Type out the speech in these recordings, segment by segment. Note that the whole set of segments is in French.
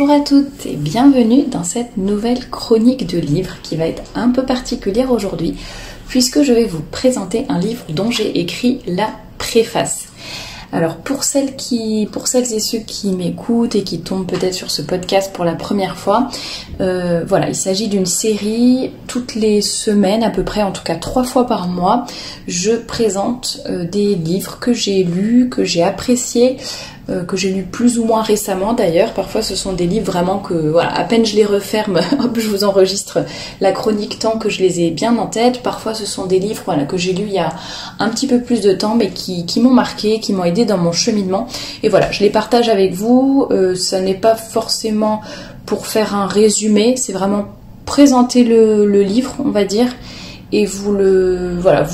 Bonjour à toutes et bienvenue dans cette nouvelle chronique de livres qui va être un peu particulière aujourd'hui puisque je vais vous présenter un livre dont j'ai écrit la préface. Alors pour celles et ceux qui m'écoutent et qui tombent peut-être sur ce podcast pour la première fois, voilà, il s'agit d'une série toutes les semaines, à peu près, en tout cas 3 fois par mois. Je présente des livres que j'ai lus, que j'ai appréciés, que j'ai lus plus ou moins récemment d'ailleurs. Parfois ce sont des livres vraiment que, voilà, à peine je les referme, hop, je vous enregistre la chronique tant que je les ai bien en tête. Parfois ce sont des livres, voilà, que j'ai lus il y a un petit peu plus de temps mais qui m'ont marqué, qui m'ont aidé dans mon cheminement. Et voilà, je les partage avec vous. Ça n'est pas forcément pour faire un résumé, c'est vraiment présenter le livre, on va dire, et vous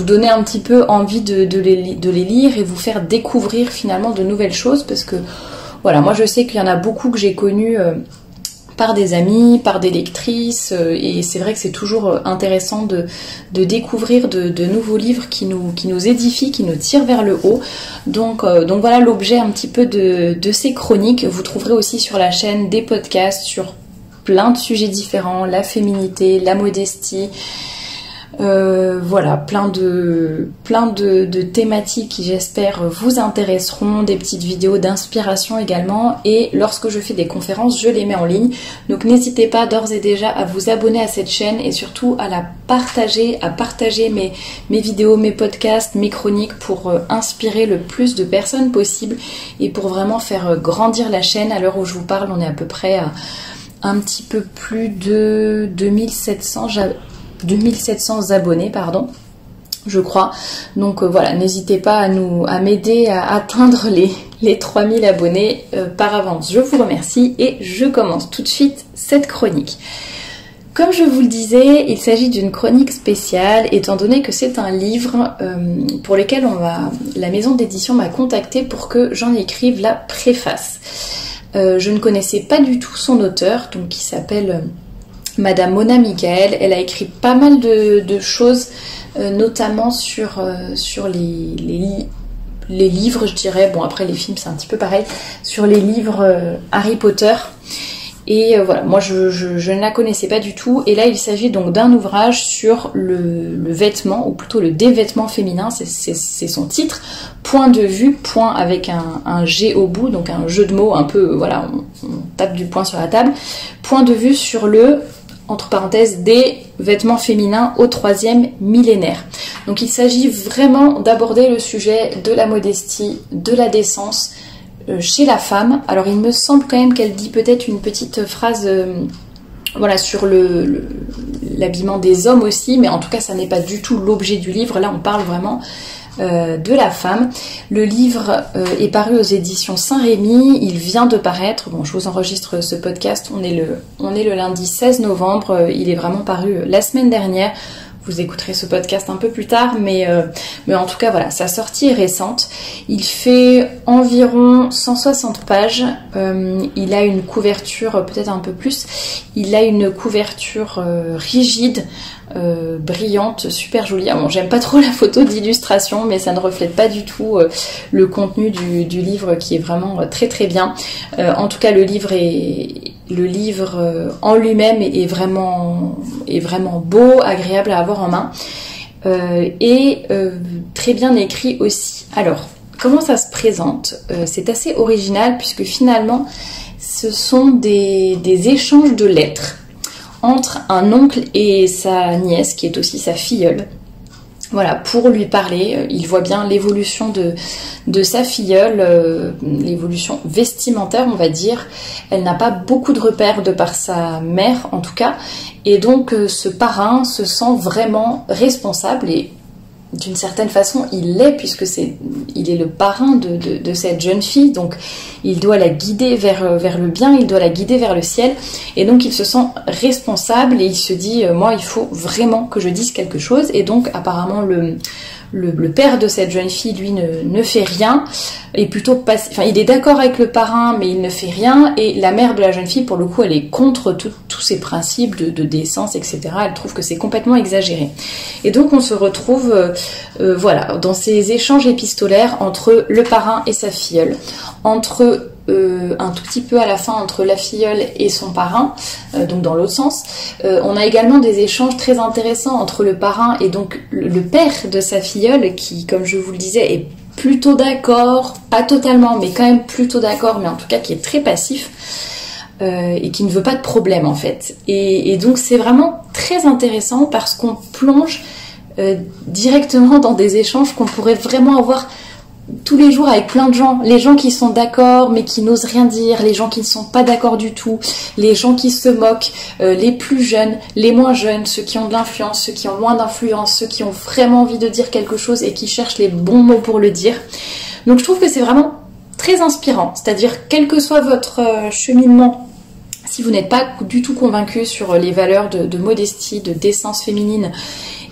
donner un petit peu envie de les lire et vous faire découvrir finalement de nouvelles choses, parce que voilà, moi je sais qu'il y en a beaucoup que j'ai connus par des amis, par des lectrices, et c'est vrai que c'est toujours intéressant de découvrir de nouveaux livres qui nous édifient, qui nous tirent vers le haut. Donc voilà l'objet un petit peu de ces chroniques. Vous trouverez aussi sur la chaîne des podcasts sur plein de sujets différents, la féminité, la modestie, voilà, plein de thématiques qui j'espère vous intéresseront, des petites vidéos d'inspiration également, et lorsque je fais des conférences je les mets en ligne, donc n'hésitez pas d'ores et déjà à vous abonner à cette chaîne et surtout à la partager, mes vidéos, mes podcasts, mes chroniques pour inspirer le plus de personnes possible et pour vraiment faire grandir la chaîne. À l'heure où je vous parle, on est à peu près à un petit peu plus de 2700 abonnés, je crois. Donc voilà, n'hésitez pas à m'aider à atteindre les 3000 abonnés par avance. Je vous remercie et je commence tout de suite cette chronique. Comme je vous le disais, il s'agit d'une chronique spéciale étant donné que c'est un livre pour lequel la maison d'édition m'a contacté pour que j'en écrive la préface. Je ne connaissais pas du tout son auteur, donc qui s'appelle Madame Mona Michael. Elle a écrit pas mal de choses, notamment sur les livres, je dirais. Bon, après les films c'est un petit peu pareil, sur les livres Harry Potter. Et voilà, moi je ne la connaissais pas du tout. Et là il s'agit donc d'un ouvrage sur le vêtement, ou plutôt le dévêtement féminin, c'est son titre. Point de vue, point avec un G au bout, donc un jeu de mots un peu, voilà, on tape du poing sur la table. Point de vue sur le, entre parenthèses, des vêtements féminins au 3e millénaire. Donc il s'agit vraiment d'aborder le sujet de la modestie, de la décence chez la femme. Alors il me semble quand même qu'elle dit peut-être une petite phrase voilà, sur l'habillement des hommes aussi, mais en tout cas ça n'est pas du tout l'objet du livre. Là on parle vraiment de la femme. Le livre est paru aux éditions Saint-Rémy, il vient de paraître, bon je vous enregistre ce podcast, on est le lundi 16 novembre, il est vraiment paru la semaine dernière. Vous écouterez ce podcast un peu plus tard, mais en tout cas voilà, sa sortie est récente. Il fait environ 160 pages, il a une couverture, peut-être un peu plus, il a une couverture rigide, brillante, super jolie. Bon, j'aime pas trop la photo d'illustration, mais ça ne reflète pas du tout le contenu du livre qui est vraiment très très bien. En tout cas, le livre en lui-même est vraiment beau, agréable à avoir en main et très bien écrit aussi. Alors, comment ça se présente ? C'est assez original puisque finalement, ce sont des échanges de lettres entre un oncle et sa nièce, qui est aussi sa filleule. Voilà, pour lui parler, il voit bien l'évolution de sa filleule, l'évolution vestimentaire, on va dire. Elle n'a pas beaucoup de repères de par sa mère, en tout cas. Et donc, ce parrain se sent vraiment responsable et d'une certaine façon, il l'est puisque il est le parrain de cette jeune fille, donc il doit la guider vers le bien, il doit la guider vers le ciel, et donc il se sent responsable et il se dit moi il faut vraiment que je dise quelque chose. Et donc apparemment le père de cette jeune fille, lui, ne fait rien, est plutôt enfin, il est d'accord avec le parrain, mais il ne fait rien, et la mère de la jeune fille, pour le coup, elle est contre tous ces principes de décence, etc. Elle trouve que c'est complètement exagéré. Et donc, on se retrouve, voilà, dans ces échanges épistolaires entre le parrain et sa filleule, entre un tout petit peu à la fin entre la filleule et son parrain, donc dans l'autre sens. On a également des échanges très intéressants entre le parrain et donc le père de sa filleule qui, comme je vous le disais, est plutôt d'accord, pas totalement, mais quand même plutôt d'accord, mais en tout cas qui est très passif et qui ne veut pas de problème en fait. Et donc c'est vraiment très intéressant parce qu'on plonge directement dans des échanges qu'on pourrait vraiment avoir tous les jours avec plein de gens, les gens qui sont d'accord mais qui n'osent rien dire, les gens qui ne sont pas d'accord du tout, les gens qui se moquent, les plus jeunes, les moins jeunes, ceux qui ont de l'influence, ceux qui ont moins d'influence, ceux qui ont vraiment envie de dire quelque chose et qui cherchent les bons mots pour le dire. Donc je trouve que c'est vraiment très inspirant, c'est-à-dire quel que soit votre cheminement, si vous n'êtes pas du tout convaincu sur les valeurs de modestie, de décence féminine,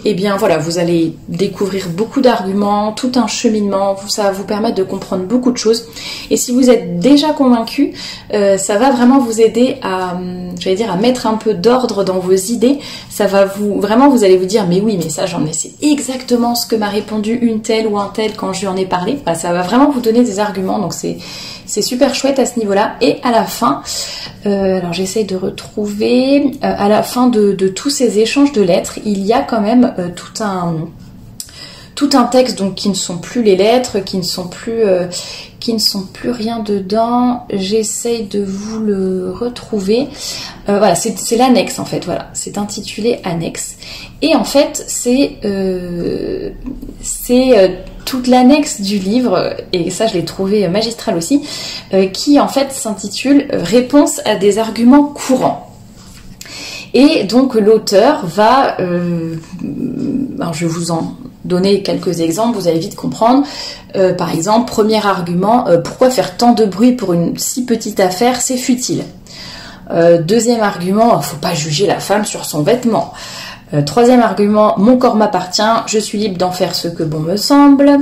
eh bien voilà, vous allez découvrir beaucoup d'arguments, tout un cheminement, ça va vous permettre de comprendre beaucoup de choses. Et si vous êtes déjà convaincu, ça va vraiment vous aider à, j'allais dire, à mettre un peu d'ordre dans vos idées. Ça va vous allez vous dire, mais oui, mais ça c'est exactement ce que m'a répondu une telle ou un tel quand je lui en ai parlé. Enfin, ça va vraiment vous donner des arguments, donc c'est super chouette à ce niveau-là. Et à la fin, alors j'essaye de retrouver, à la fin de tous ces échanges de lettres, il y a quand même tout un texte donc qui ne sont plus les lettres, qui ne sont plus rien dedans. J'essaye de vous le retrouver. Voilà, c'est l'annexe en fait. Voilà, c'est intitulé annexe. Et en fait, c'est toute l'annexe du livre, et ça je l'ai trouvé magistral aussi, qui en fait s'intitule Réponse à des arguments courants. Et donc l'auteur va, alors je vais vous en donner quelques exemples, vous allez vite comprendre. Par exemple, premier argument, pourquoi faire tant de bruit pour une si petite affaire, c'est futile. Deuxième argument, faut pas juger la femme sur son vêtement. Troisième argument, mon corps m'appartient, je suis libre d'en faire ce que bon me semble.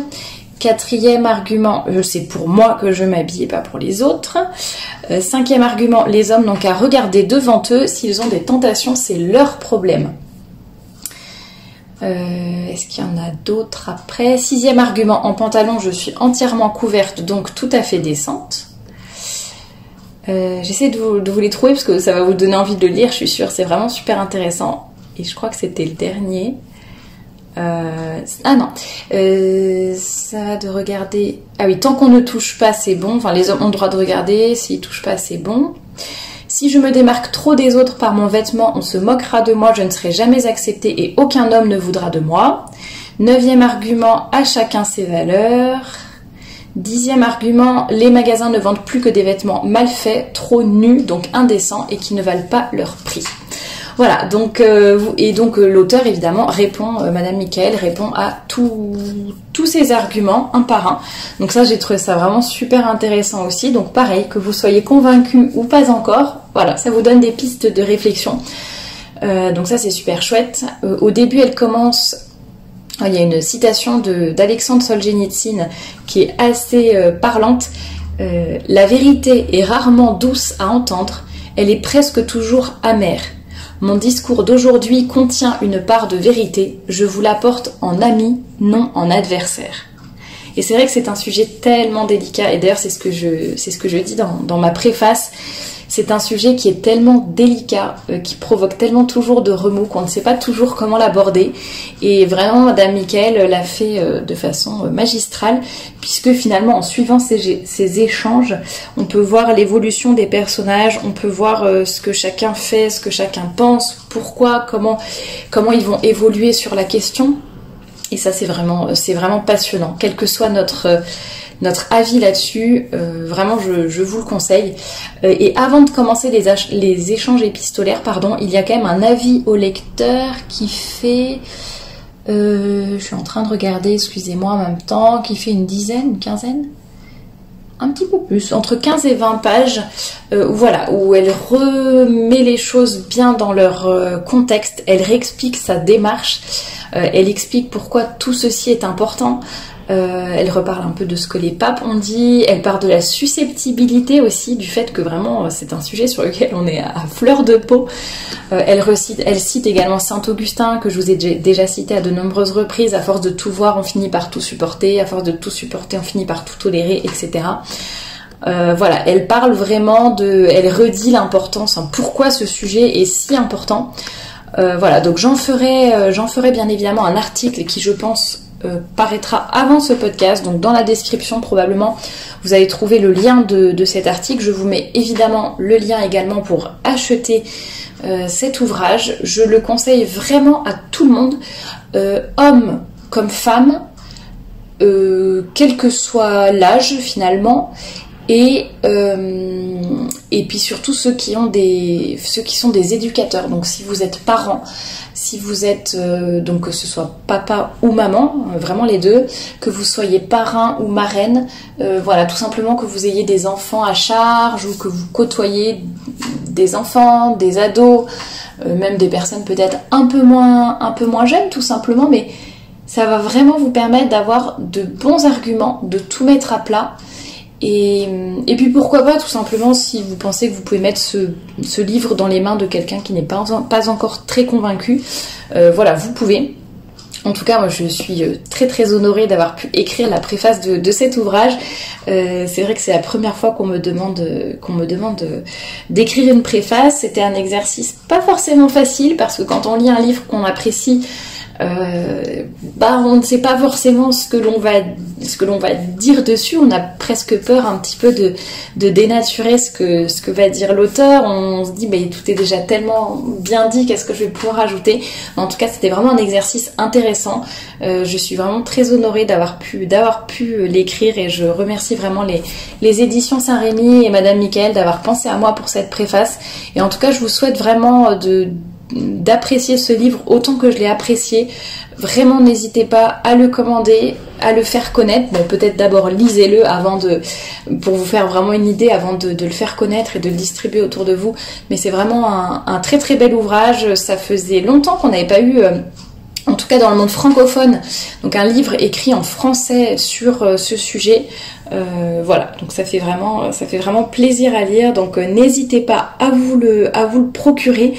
Quatrième argument, c'est pour moi que je m'habille et pas pour les autres. Cinquième argument, les hommes n'ont qu'à regarder devant eux, s'ils ont des tentations, c'est leur problème. Est-ce qu'il y en a d'autres après? Sixième argument, en pantalon, je suis entièrement couverte, donc tout à fait décente. J'essaie de vous les trouver parce que ça va vous donner envie de le lire, je suis sûre, c'est vraiment super intéressant. Et je crois que c'était le dernier. Ah non, ça de regarder. Ah oui, tant qu'on ne touche pas, c'est bon. Enfin, les hommes ont le droit de regarder. S'ils touchent pas, c'est bon. Si je me démarque trop des autres par mon vêtement, on se moquera de moi. Je ne serai jamais acceptée et aucun homme ne voudra de moi. Neuvième argument, à chacun ses valeurs. Dixième argument, les magasins ne vendent plus que des vêtements mal faits, trop nus, donc indécents et qui ne valent pas leur prix. Voilà, donc l'auteur évidemment répond, Madame Michael répond à tous ces arguments un par un. Donc ça, j'ai trouvé ça vraiment super intéressant aussi. Donc pareil, que vous soyez convaincu ou pas encore, voilà, ça vous donne des pistes de réflexion. Donc ça, c'est super chouette. Au début, elle commence. Il y a une citation d'Alexandre Solzhenitsyn qui est assez parlante. La vérité est rarement douce à entendre, elle est presque toujours amère. Mon discours d'aujourd'hui contient une part de vérité, je vous l'apporte en ami, non en adversaire. Et c'est vrai que c'est un sujet tellement délicat, et d'ailleurs c'est ce que je dis dans ma préface. C'est un sujet qui est tellement délicat, qui provoque tellement toujours de remous qu'on ne sait pas toujours comment l'aborder. Et vraiment, Madame Michael l'a fait de façon magistrale, puisque finalement, en suivant ces échanges, on peut voir l'évolution des personnages, on peut voir ce que chacun fait, ce que chacun pense, pourquoi, comment ils vont évoluer sur la question. Et ça, c'est vraiment passionnant. Quel que soit notre avis là-dessus, vraiment je vous le conseille. Et avant de commencer les échanges épistolaires, il y a quand même un avis au lecteur qui fait, je suis en train de regarder, excusez-moi en même temps, qui fait une quinzaine, un petit peu plus, entre 15 et 20 pages, où elle remet les choses bien dans leur contexte, elle réexplique sa démarche, elle explique pourquoi tout ceci est important. Elle reparle un peu de ce que les papes ont dit, elle parle de la susceptibilité aussi, du fait que vraiment c'est un sujet sur lequel on est à fleur de peau. Elle cite également Saint Augustin, que je vous ai déjà cité à de nombreuses reprises. À force de tout voir, on finit par tout supporter, à force de tout supporter, on finit par tout tolérer, etc. Voilà, elle parle vraiment elle redit l'importance, hein, pourquoi ce sujet est si important. Voilà, donc j'en ferai bien évidemment un article qui, je pense, paraîtra avant ce podcast. Donc dans la description, probablement, vous allez trouver le lien de cet article. Je vous mets évidemment le lien également pour acheter cet ouvrage. Je le conseille vraiment à tout le monde, homme comme femme, quel que soit l'âge finalement. Et puis surtout ceux qui sont des éducateurs. Donc si vous êtes parents, si vous êtes donc que ce soit papa ou maman, vraiment les deux, que vous soyez parrain ou marraine, voilà, tout simplement que vous ayez des enfants à charge ou que vous côtoyez des enfants, des ados, même des personnes peut-être un peu moins jeunes tout simplement, mais ça va vraiment vous permettre d'avoir de bons arguments, de tout mettre à plat. Et puis pourquoi pas, tout simplement, si vous pensez que vous pouvez mettre ce livre dans les mains de quelqu'un qui n'est pas encore très convaincu, voilà, vous pouvez. En tout cas, moi je suis très très honorée d'avoir pu écrire la préface de cet ouvrage. C'est vrai que c'est la première fois qu'on me demande d'écrire une préface. C'était un exercice pas forcément facile, parce que quand on lit un livre qu'on apprécie, on ne sait pas forcément ce que l'on va dire dessus. On a presque peur un petit peu de dénaturer ce que va dire l'auteur. On se dit tout est déjà tellement bien dit, qu'est-ce que je vais pouvoir ajouter. En tout cas, c'était vraiment un exercice intéressant. Je suis vraiment très honorée d'avoir pu l'écrire, et je remercie vraiment les éditions Saint-Rémy et Madame Michael d'avoir pensé à moi pour cette préface. Et en tout cas, je vous souhaite vraiment d'apprécier ce livre autant que je l'ai apprécié. Vraiment, n'hésitez pas à le commander, à le faire connaître. Bon, peut-être d'abord lisez-le pour vous faire vraiment une idée avant de le faire connaître et de le distribuer autour de vous. Mais c'est vraiment un très très bel ouvrage. Ça faisait longtemps qu'on n'avait pas eu, en tout cas dans le monde francophone, donc un livre écrit en français sur ce sujet. Voilà, donc ça fait vraiment plaisir à lire. Donc n'hésitez pas à vous le procurer.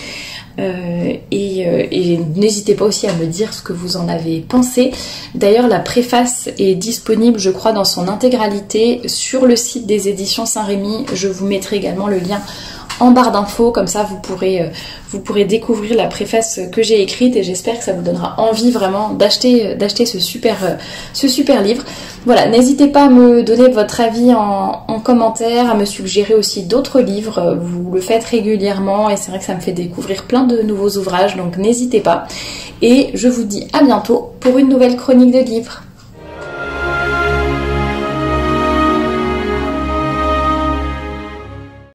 Et n'hésitez pas aussi à me dire ce que vous en avez pensé. D'ailleurs, la préface est disponible, je crois, dans son intégralité sur le site des éditions Saint-Rémy. Je vous mettrai également le lien en barre d'infos, comme ça vous pourrez découvrir la préface que j'ai écrite, et j'espère que ça vous donnera envie vraiment d'acheter ce super livre. Voilà, n'hésitez pas à me donner votre avis en commentaire, à me suggérer aussi d'autres livres. Vous le faites régulièrement et c'est vrai que ça me fait découvrir plein de nouveaux ouvrages, donc n'hésitez pas. Et je vous dis à bientôt pour une nouvelle chronique de livres.